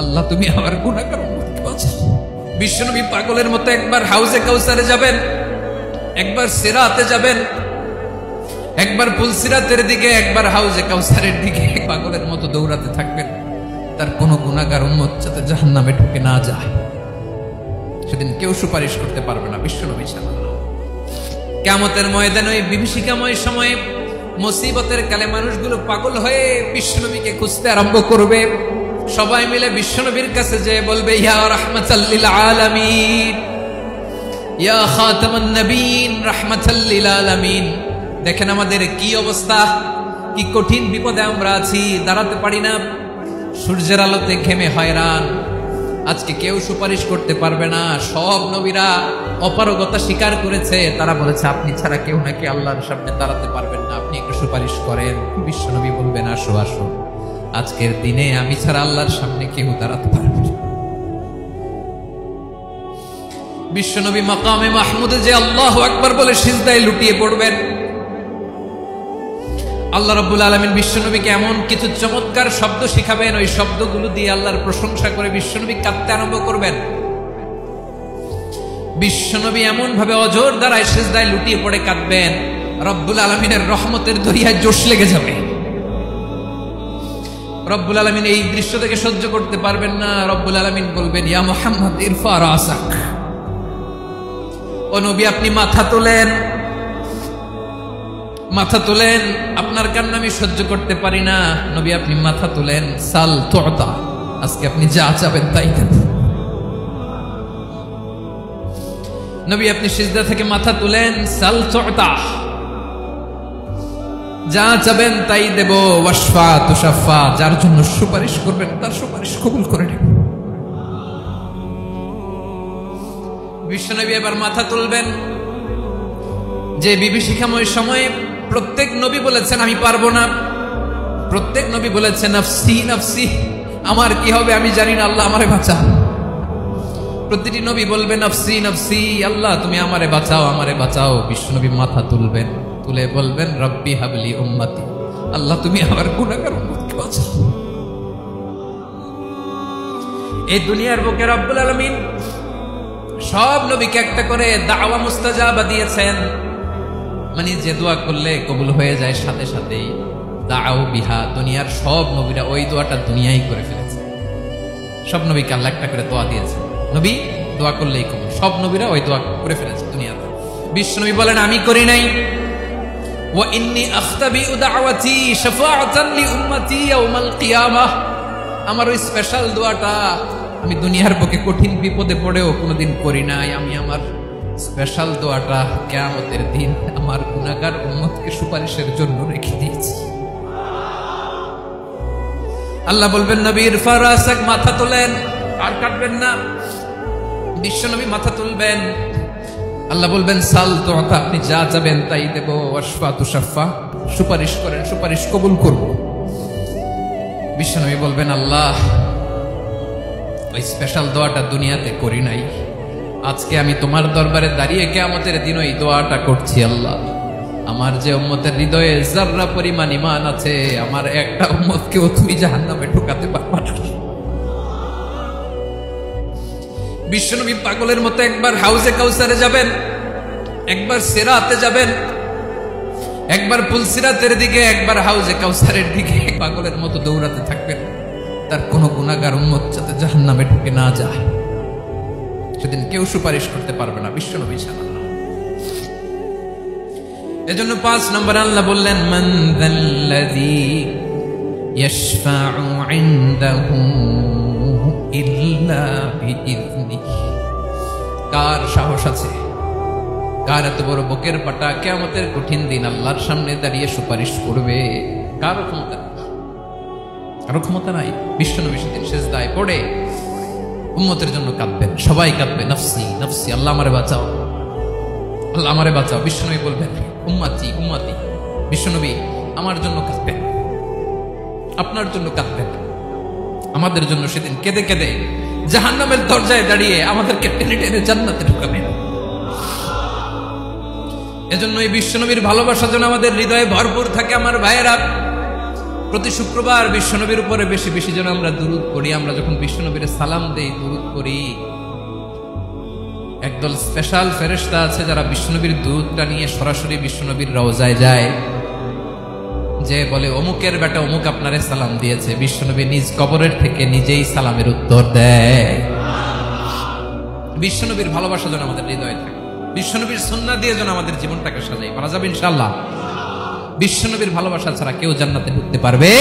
আল্লাহ তুমি আমার গুনাহগার উম্মতকে বাঁচাও। বিশ্বনবী পাগলের মতো একবার হাউজে কাউসারে যাবেন, একবার সিরাতে যাবেন, একবার পুলসিরাতের দিকে, একবার হাউজে কাউসারের দিকে পাগলের মতো দৌড়াতে থাকবেন। তার কোন গুনাহগার উম্মত যাতে জাহান্নামে ঢুকে না যায়, সেদিন কেউ সুপারিশ করতে পারবে না বিশ্বনবী ছাড়া। কিয়ামতের ময়দানে ওই বিভীষিকাময় সময়ে মুসিবতের কালে মানুষগুলো পাগল হয়ে বিশ্বনবীকে খুঁজতে আরম্ভ করবে। সবাই মিলে বিশ্বনবীর কাছে যেয়ে বলবে, ইয়া রাহমাতাল লিল আলামিন, ইয়া খাতামান নবীন, রাহমাতাল লিল আলামিন। দেখেন আমাদের কি অবস্থা, কি কঠিন বিপদে আমরা আছি, দাঁড়াতে পারি না, সূর্যের আলোতে ঘেমে হয়রান। আজকে কেউ সুপারিশ করতে পারবে না। সব নবীরা অপারগতা স্বীকার করেছে, তারা বলেছে আপনি ছাড়া কেউ নাকি আল্লাহর সামনে দাঁড়াতে পারবেন না, আপনি একটু সুপারিশ করেন। বিশ্বনবী বলবেন, আসো আসো, আজকের দিনে আমি ছাড়া আল্লাহর সামনে কেউ দাঁড়াতে পারবে না। বিশ্বনবী মাকামে মাহমুদে যে আল্লাহু আকবার বলে সিজদায় লুটিয়ে পড়বেন, আল্লাহ রাব্বুল আলামিন বিশ্বনবীকে এমন কিছু চমৎকার শব্দ শিখাবেন, ওই শব্দগুলো দিয়ে আল্লাহর প্রশংসা করে বিশ্বনবী কাঁদতে আরম্ভ করবেন। বিশ্বনবী এমন ভাবে অজর দ্বারায় সিজদায় লুটিয়ে পড়ে কাঁদবেন, রব্বুল আলামিনের রহমতের দরিয়ায় জোশ লেগে যাবে। রব্বুল আলামিন এই দৃশ্য থেকে সহ্য করতে পারবেন না। রব্বুল আলামিন বলবেন, ইয়া মুহাম্মদ ইরফা রাসাক, ও নবী আপনি মাথা তোলেন, মাথা তোলেন, আপনার কান্না আমি সহ্য করতে পারি না। নবী আপনি মাথা তোলেন, সাল তুতা, আজকে আপনি যা চাবেন তাই দেব। নবী আপনি সিজদা থেকে মাথা তুলেন, সাল তুতা, যা চাবেন তাই দেব। ওয়াশফা তুশাফা, যার জন্য সুপারিশ করবেন তার সুপারিশ কবুল করে নেব। বিশ্বনবী এবার মাথা তুলবেন। যে বিভীষিকাময় সময়ে প্রত্যেক নবী বলেছেন আমি পারবো না, প্রত্যেক নবী বলেছেন নাফসি নাফসি, আমার কি হবে আমি জানি না, আল্লাহ আমারে বাঁচাও। প্রতিটি নবী বলবে নাফসি নাফসি, আল্লাহ তুমি আমারে বাঁচাও, আমারে বাঁচাও। বিশ্বনবী মাথা তুলবেন, তুলে বলবেন রব্বি হাবলি উম্মতি, আল্লাহ তুমি আমার গুনাহগার উম্মতকে বাঁচাও। এই দুনিয়ার বুকে রব্বুল আলামিন সব নবীকে একটা করে দাওয়া মুস্তাজাবা দিয়েছেন, মানে যে দোয়া করলে কবুল হয়ে যায় সাথে সাথেই। দাও বিহা, দুনিয়ার সব নবীরা ওই দোয়াটা দুনিয়ায় করে ফেলেছে। সব নবীকে আল্লাহ একটা করে দোয়া দিয়েছে, নবী দোয়া করলেই কবুল। সব নবীরা ওই দোয়া করে ফেলেছে দুনিয়াতে। বিশ্বনবী বলেন আমি করি নাই। ওয়া ইন্নী আখতাবিউ দাওয়াতি শাফাআতান লি উম্মতি ইয়াউমাল কিয়ামাহ, আমার ওই স্পেশাল দোয়াটা আমি দুনিয়ার বুকে কঠিন বিপদে পড়েও কোনোদিন করি নাই। আমি আমার স্পেশাল দোয়াটা কিয়ামতের দিন আমার গুনাহগার উম্মতকে সুপারিশের জন্য রেখে দিয়েছি। আল্লাহ বলবেন নবী ইরফা রাসাক, মাথা তোলেন, আর কাটবেন না। বিশ্বনবী মাথা তুলবেন, আল্লাহ বলবেন সাল তুতা, আপনি যা চাবেন তাই দেব। ওয়াশফা তুশাফা, সুপারিশ করেন, সুপারিশ কবুল করব। বিশ্বনবী বলবেন আল্লাহ ওই স্পেশাল দোয়াটা দুনিয়াতে করি নাই, আজকে আমি তোমার দরবারে দাঁড়িয়ে কিয়ামতের দিন ওই দোয়াটা করছি। আল্লাহ আমার যে উম্মতের হৃদয়ে যাররা পরিমাণ ঈমান আছে, আমার একটা উম্মতকেও তুমি জাহান্নামে ঢোকাতে পারবা না। বিশ্বনবী পাগলের মতো একবার হাউজে কাউসারে যাবেন, একবার সিরাতে যাবেন, একবার পুলসিরাতের দিকে, একবার হাউজে কাউসারের দিকে পাগলের মতো দৌড়াতে থাকবেন। তার কোন গুনাহগার উম্মত যাতে জাহান্নামে ঢুকে না যায়, সেদিন কেউ সুপারিশ করতে পারবে না বিশ্বনবী ছাড়া। এজন্য 5 নম্বর আল্লাহ বললেন মান যাল্লাযী ইয়াশফাউ ইনদাহু ইল্লা বিইযনিহি, কার সাহস আছে, কার এত বড় বুকের পাটা কিয়ামতের কঠিন দিন আল্লাহর সামনে দাঁড়িয়ে সুপারিশ করবে? কার ক্ষমতা? কারো ক্ষমতা নাই। বিশ্বনবী সেদিন সিজদায় পড়ে উম্মতের জন্য কাঁদবেন, সবাই কাঁদবে নাফসি নাফসি, আল্লাহ আমারে বাঁচাও, আল্লাহ আমারে বাঁচাও। বিশ্বনবী বলবেন উম্মতি উম্মতি, বিশ্বনবী আমার জন্য কাঁদবেন, আপনার জন্য কাঁদবেন, আমাদের জন্য সেদিন কেঁদে কেঁদে জাহান্নামের দরজায় দাঁড়িয়ে আমাদেরকে টেনে টেনে জান্নাতে ঢুকাবেন। এজন্য এই বিশ্বনবীর ভালোবাসা যেন আমাদের হৃদয়ে ভরপুর থাকে। আমার ভাইয়েরা, প্রতি শুক্রবার বিশ্বনবীর উপরে বেশি বেশি যেন আমরা দুরূদ পড়ি। আমরা যখন বিশ্বনবীর সালাম দেই, দুরূদ পড়ি, একদল স্পেশাল ফেরেশতা আছে যারা বিশ্বনবীর দুরূদটা নিয়ে সরাসরি বিশ্বনবীর রওজায় যায়, যে বলে অমুকের বেটা অমুক আপনারে সালাম দিয়েছে। বিশ্বনবী নিজ কবরের থেকে নিজেই সালামের উত্তর দেয়। বিশ্বনবীর ভালোবাসা যেন আমাদের হৃদয়ে থাকে, বিশ্বনবীর সুন্নাহ দিয়ে যেন আমাদের জীবনটাকে সাজাই। পারা যাবে ইনশাআল্লাহ। বিশ্বনবীর ভালোবাসা ছাড়া কেউ জান্নাতে ঢুকতে পারবে